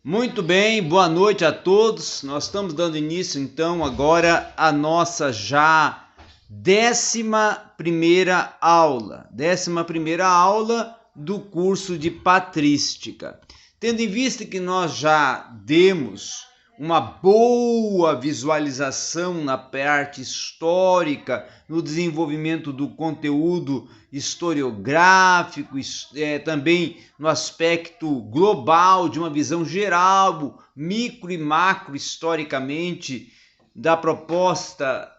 Muito bem, boa noite a todos. Nós estamos dando início então agora à nossa já 11ª aula do curso de Patrística. Tendo em vista que nós já demos uma boa visualização na parte histórica, no desenvolvimento do conteúdo historiográfico, também no aspecto global, de uma visão geral, micro e macro, historicamente, da proposta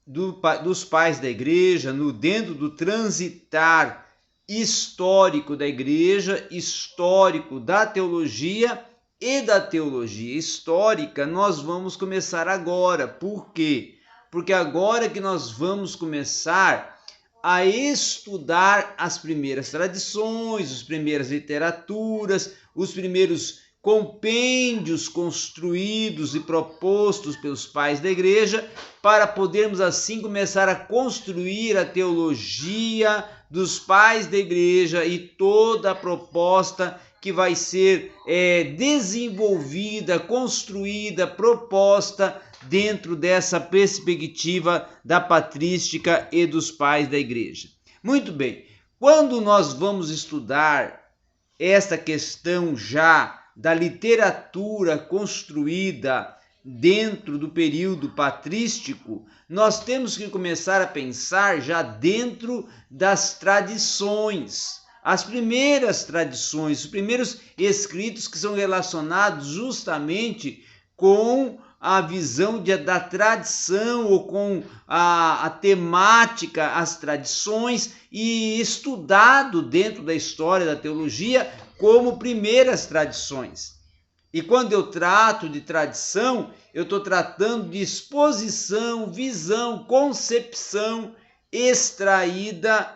dos pais da igreja, dentro do transitar histórico da igreja, histórico da teologia e da teologia histórica. Nós vamos começar agora. Por quê? Porque agora que nós vamos começar a estudar as primeiras tradições, as primeiras literaturas, os primeiros compêndios construídos e propostos pelos pais da igreja, para podermos assim começar a construir a teologia dos pais da igreja e toda a proposta que vai ser desenvolvida, construída, proposta dentro dessa perspectiva da patrística e dos pais da igreja. Muito bem, quando nós vamos estudar esta questão já da literatura construída dentro do período patrístico, nós temos que começar a pensar já dentro das tradições. As primeiras tradições, os primeiros escritos que são relacionados justamente com a visão da tradição ou com a temática, as tradições, e estudado dentro da história da teologia como primeiras tradições. E quando eu trato de tradição, eu estou tratando de exposição, visão, concepção extraída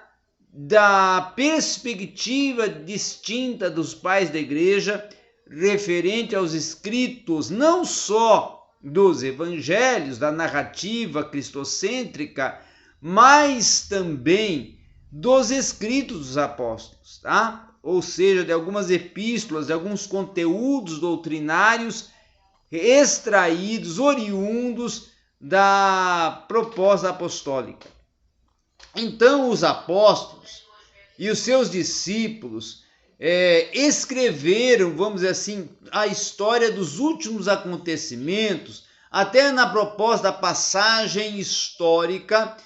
da perspectiva distinta dos pais da igreja, referente aos escritos não só dos evangelhos, da narrativa cristocêntrica, mas também dos escritos dos apóstolos, tá? Ou seja, de algumas epístolas, de alguns conteúdos doutrinários extraídos, oriundos da proposta apostólica. Então, os apóstolos e os seus discípulos escreveram, vamos dizer assim, a história dos últimos acontecimentos, até na proposta da passagem histórica,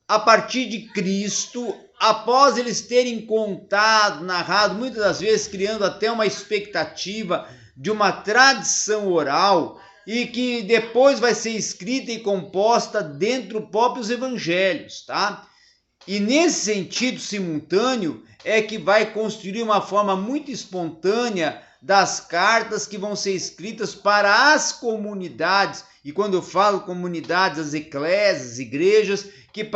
a partir de Cristo, após eles terem contado, narrado, muitas das vezes criando até uma expectativa de uma tradição oral, e que depois vai ser escrita e composta dentro dos próprios evangelhos, tá? E nesse sentido simultâneo é que vai construir uma forma muito espontânea das cartas que vão ser escritas para as comunidades. E quando eu falo comunidades, as eclésias, igrejas, que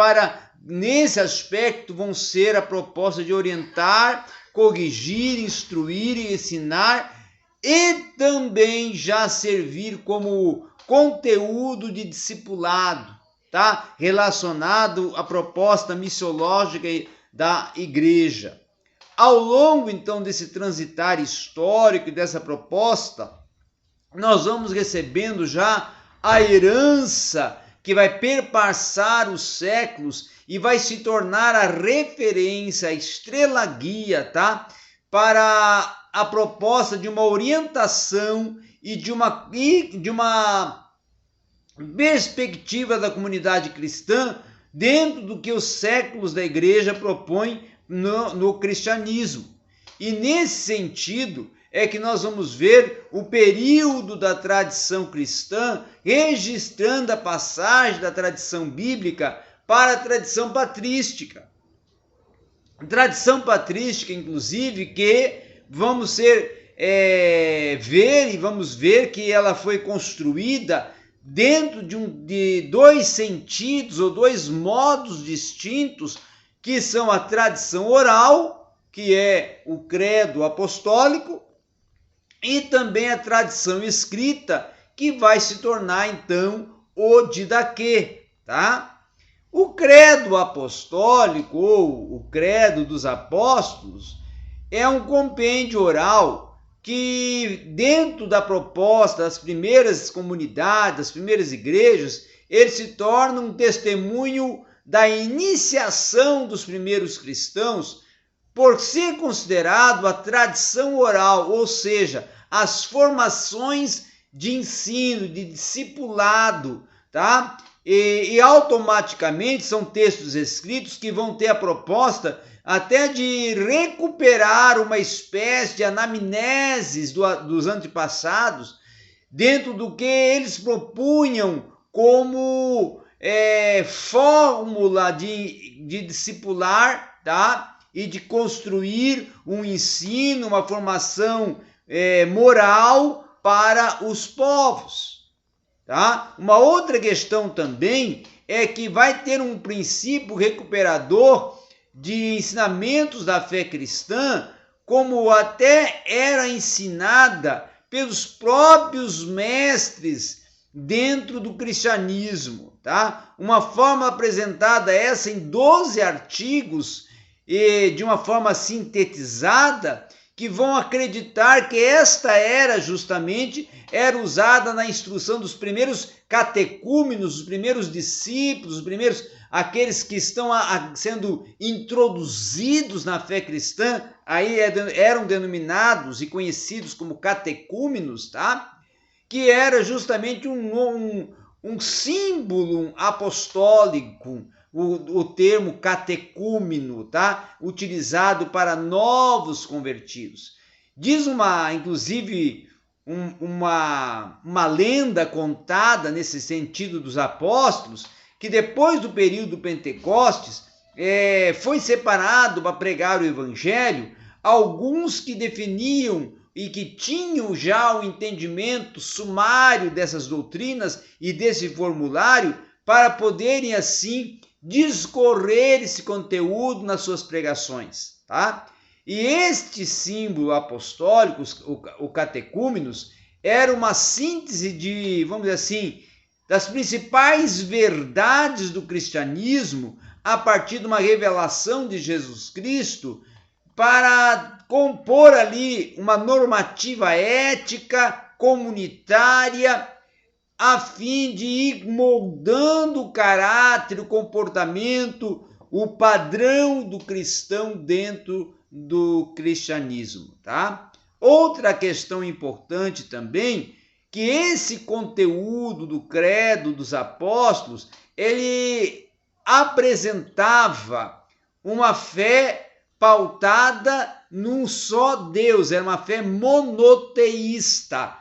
nesse aspecto vão ser a proposta de orientar, corrigir, instruir e ensinar, e também já servir como conteúdo de discipulado, tá? Relacionado à proposta missiológica da igreja. Ao longo, então, desse transitar histórico e dessa proposta, nós vamos recebendo já a herança que vai perpassar os séculos e vai se tornar a referência, a estrela guia, tá? Para a proposta de uma orientação e de uma perspectiva da comunidade cristã dentro do que os séculos da igreja propõem no cristianismo. E nesse sentido é que nós vamos ver o período da tradição cristã registrando a passagem da tradição bíblica para a tradição patrística. Tradição patrística, inclusive, que vamos ver que ela foi construída dentro de dois sentidos ou dois modos distintos, que são a tradição oral, que é o credo apostólico, e também a tradição escrita, que vai se tornar então o didaquê, tá? O credo apostólico ou o credo dos apóstolos é um compêndio oral que dentro da proposta das primeiras comunidades, das primeiras igrejas, ele se torna um testemunho da iniciação dos primeiros cristãos, por ser considerado a tradição oral, ou seja, as formações de ensino, de discipulado, tá? E automaticamente são textos escritos que vão ter a proposta até de recuperar uma espécie de anamneses dos antepassados dentro do que eles propunham como fórmula de discipular, tá? E de construir um ensino, uma formação moral para os povos. Tá? Uma outra questão também é que vai ter um princípio recuperador de ensinamentos da fé cristã, como até era ensinada pelos próprios mestres dentro do cristianismo. Tá? Uma forma apresentada essa em 12 artigos, e de uma forma sintetizada, que vão acreditar que esta era usada na instrução dos primeiros catecúmenos, os primeiros discípulos, os primeiros, aqueles que estão sendo introduzidos na fé cristã, aí eram denominados e conhecidos como catecúmenos, tá? Que era justamente um símbolo apostólico, o termo catecúmeno, tá? Utilizado para novos convertidos. Diz inclusive, uma lenda contada nesse sentido dos apóstolos, que depois do período do Pentecostes, foi separado para pregar o evangelho alguns que definiam e que tinham já o entendimento sumário dessas doutrinas e desse formulário para poderem assim discorrer esse conteúdo nas suas pregações, tá? E este símbolo apostólico, o catecúmenos, era uma síntese de, vamos dizer assim, das principais verdades do cristianismo a partir de uma revelação de Jesus Cristo para compor ali uma normativa ética comunitária a fim de ir moldando o caráter, o comportamento, o padrão do cristão dentro do cristianismo, tá? Outra questão importante também, que esse conteúdo do credo dos apóstolos, ele apresentava uma fé pautada num só Deus, era uma fé monoteísta,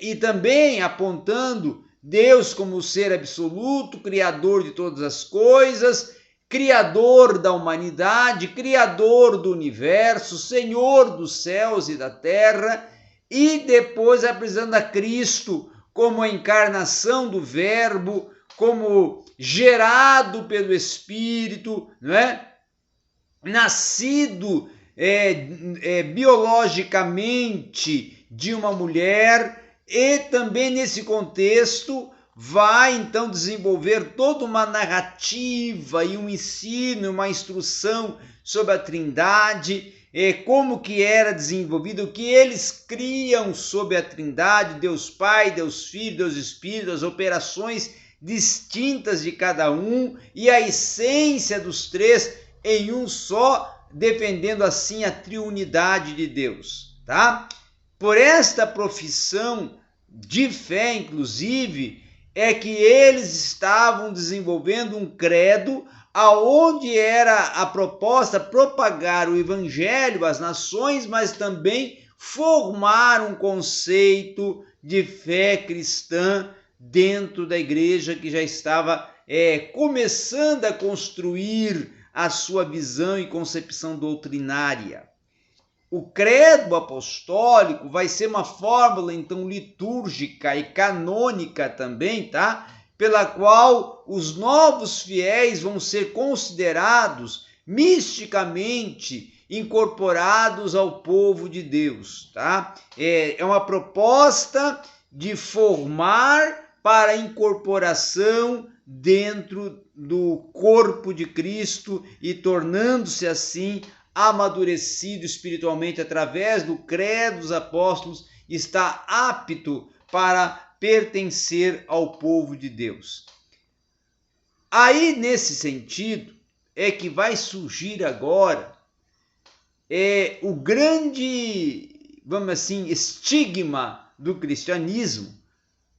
e também apontando Deus como o ser absoluto, criador de todas as coisas, criador da humanidade, criador do universo, senhor dos céus e da terra, e depois apresentando a Cristo como a encarnação do Verbo, como gerado pelo Espírito, não é? Nascido biologicamente de uma mulher, e também nesse contexto vai então desenvolver toda uma narrativa e um ensino, uma instrução sobre a Trindade, como que era desenvolvido, o que eles criam sobre a Trindade, Deus Pai, Deus Filho, Deus Espírito, as operações distintas de cada um e a essência dos três em um só, defendendo assim a triunidade de Deus, tá? Por esta profissão de fé, inclusive, é que eles estavam desenvolvendo um credo aonde era a proposta propagar o evangelho às nações, mas também formar um conceito de fé cristã dentro da igreja que já estava começando a construir a sua visão e concepção doutrinária. O credo apostólico vai ser uma fórmula, então, litúrgica e canônica também, tá? Pela qual os novos fiéis vão ser considerados misticamente incorporados ao povo de Deus, tá? É uma proposta de formar para a incorporação dentro do corpo de Cristo e tornando-se assim amadurecido espiritualmente através do credo dos apóstolos, está apto para pertencer ao povo de Deus. Aí, nesse sentido, é que vai surgir agora o grande, vamos assim, estigma do cristianismo,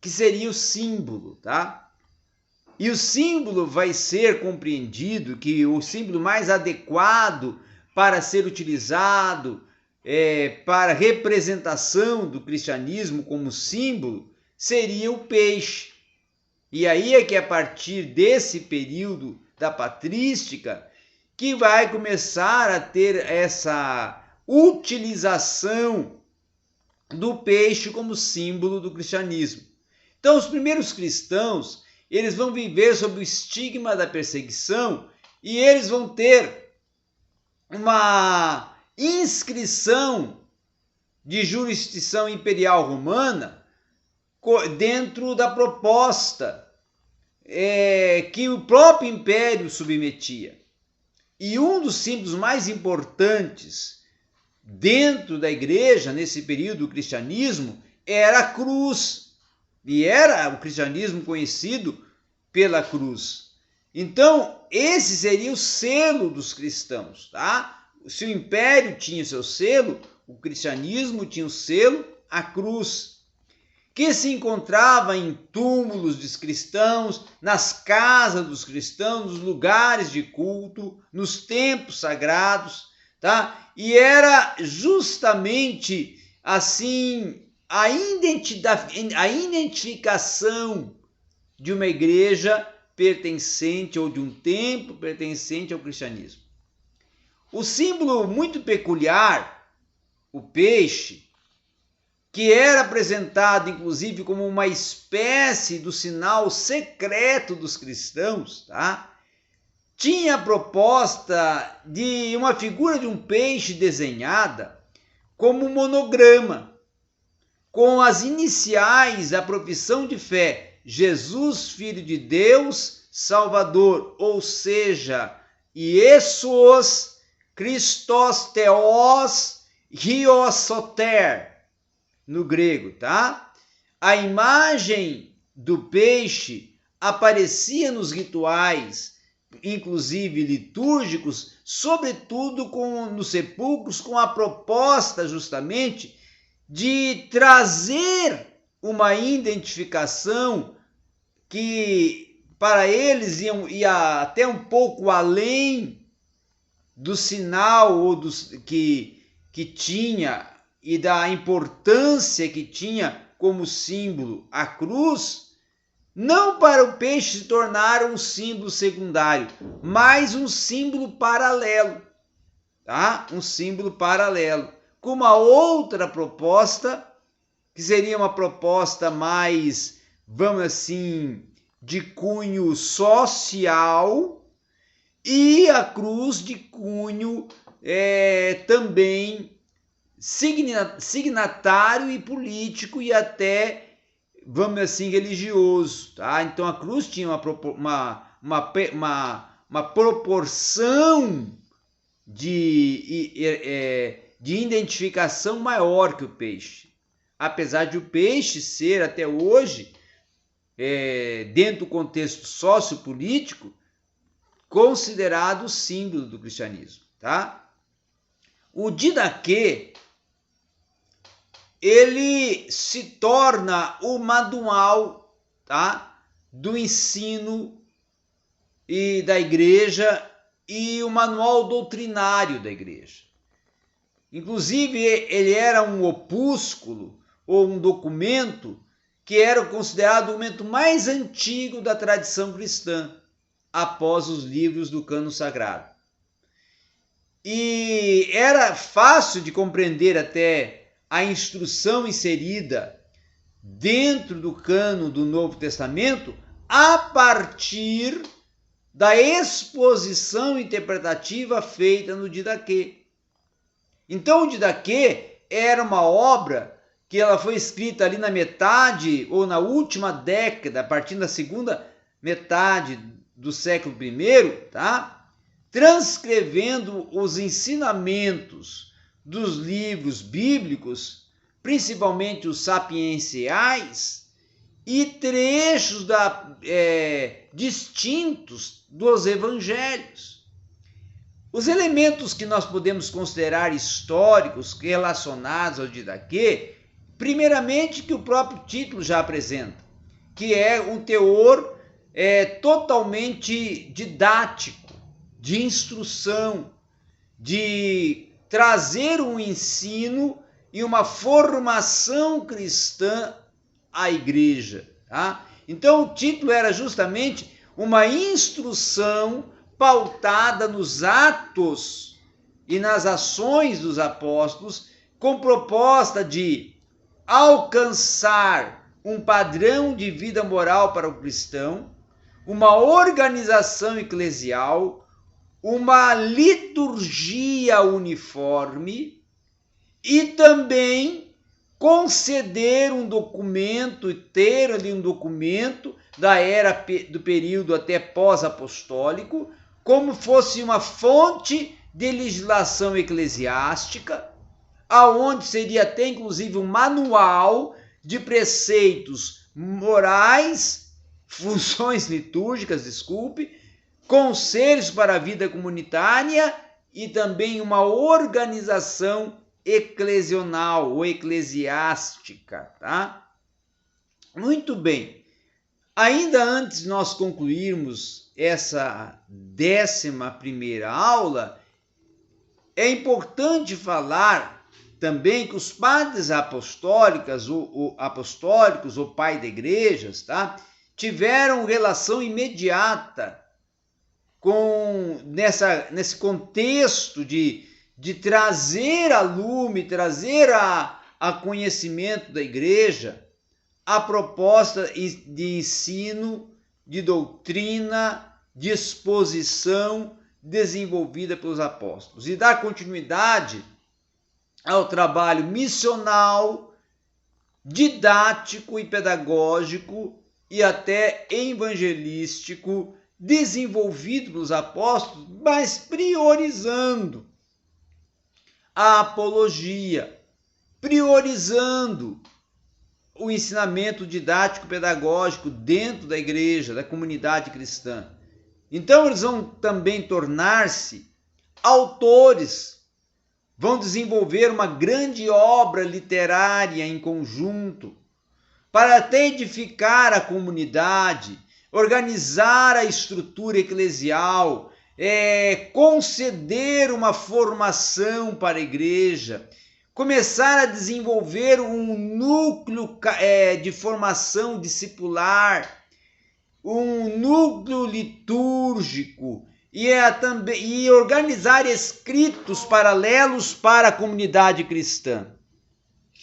que seria o símbolo, tá? E o símbolo vai ser compreendido que o símbolo mais adequado para ser utilizado para representação do cristianismo como símbolo seria o peixe. E aí é que a partir desse período da patrística que vai começar a ter essa utilização do peixe como símbolo do cristianismo. Então, os primeiros cristãos, eles vão viver sob o estigma da perseguição e eles vão ter uma inscrição de jurisdição imperial romana dentro da proposta que o próprio império submetia. E um dos símbolos mais importantes dentro da igreja, nesse período do cristianismo, era a cruz. E era o cristianismo conhecido pela cruz. Então, esse seria o selo dos cristãos, tá? Se o império tinha o seu selo, o cristianismo tinha o selo, a cruz, que se encontrava em túmulos dos cristãos, nas casas dos cristãos, nos lugares de culto, nos templos sagrados, tá? E era justamente assim a identificação de uma igreja pertencente ou de um templo pertencente ao cristianismo. O símbolo muito peculiar, o peixe, que era apresentado inclusive como uma espécie do sinal secreto dos cristãos, tá? Tinha a proposta de uma figura de um peixe desenhada como um monograma, com as iniciais da profissão de fé, Jesus, Filho de Deus, Salvador, ou seja, Iessos Christos Theos Hios Soter, no grego, tá? A imagem do peixe aparecia nos rituais, inclusive litúrgicos, sobretudo nos sepulcros, com a proposta justamente de trazer uma identificação que para eles ia até um pouco além do sinal ou que tinha e da importância que tinha como símbolo a cruz, não para o peixe se tornar um símbolo secundário, mas um símbolo paralelo, tá? Um símbolo paralelo, com uma outra proposta, que seria uma proposta mais, vamos assim, de cunho social, e a cruz de cunho também signatário e político e até, vamos assim, religioso, tá? Então a cruz tinha uma proporção de identificação maior que o peixe, apesar de o peixe ser até hoje, dentro do contexto sociopolítico, considerado o símbolo do cristianismo, tá? O Didaquê, ele se torna o manual, tá, do ensino e da igreja e o manual doutrinário da igreja. Inclusive, ele era um opúsculo ou um documento que era considerado o documento mais antigo da tradição cristã, após os livros do cânon sagrado. E era fácil de compreender até a instrução inserida dentro do cânon do Novo Testamento a partir da exposição interpretativa feita no Didaquê. Então, o Didaquê era uma obra que ela foi escrita ali na metade ou na última década, a partir da segunda metade do século I, tá? transcrevendo os ensinamentos dos livros bíblicos, principalmente os sapienciais, e trechos distintos dos evangelhos. Os elementos que nós podemos considerar históricos relacionados ao Didaquê, primeiramente que o próprio título já apresenta, que é um teor totalmente didático, de instrução, de trazer um ensino e uma formação cristã à igreja. Tá? Então o título era justamente uma instrução pautada nos atos e nas ações dos apóstolos, com proposta de alcançar um padrão de vida moral para o cristão, uma organização eclesial, uma liturgia uniforme e também conceder um documento, ter ali um documento da era do período até pós-apostólico, como fosse uma fonte de legislação eclesiástica, aonde seria até inclusive um manual de preceitos morais, funções litúrgicas, conselhos para a vida comunitária e também uma organização eclesional ou eclesiástica, tá? Muito bem. Ainda antes de nós concluirmos essa 11ª aula, é importante falar também que os padres apostólicos ou pai da igreja, tá? Tiveram relação imediata nesse contexto de trazer a lume, trazer a conhecimento da igreja a proposta de ensino, de doutrina, de exposição desenvolvida pelos apóstolos e dar continuidade ao trabalho missional, didático e pedagógico e até evangelístico desenvolvido pelos apóstolos, mas priorizando a apologia, priorizando o ensinamento didático pedagógico dentro da igreja, da comunidade cristã. Então eles vão também tornar-se autores, vão desenvolver uma grande obra literária em conjunto, para até edificar a comunidade, organizar a estrutura eclesial, conceder uma formação para a igreja, começar a desenvolver um núcleo de formação discipular, um núcleo litúrgico e organizar escritos paralelos para a comunidade cristã.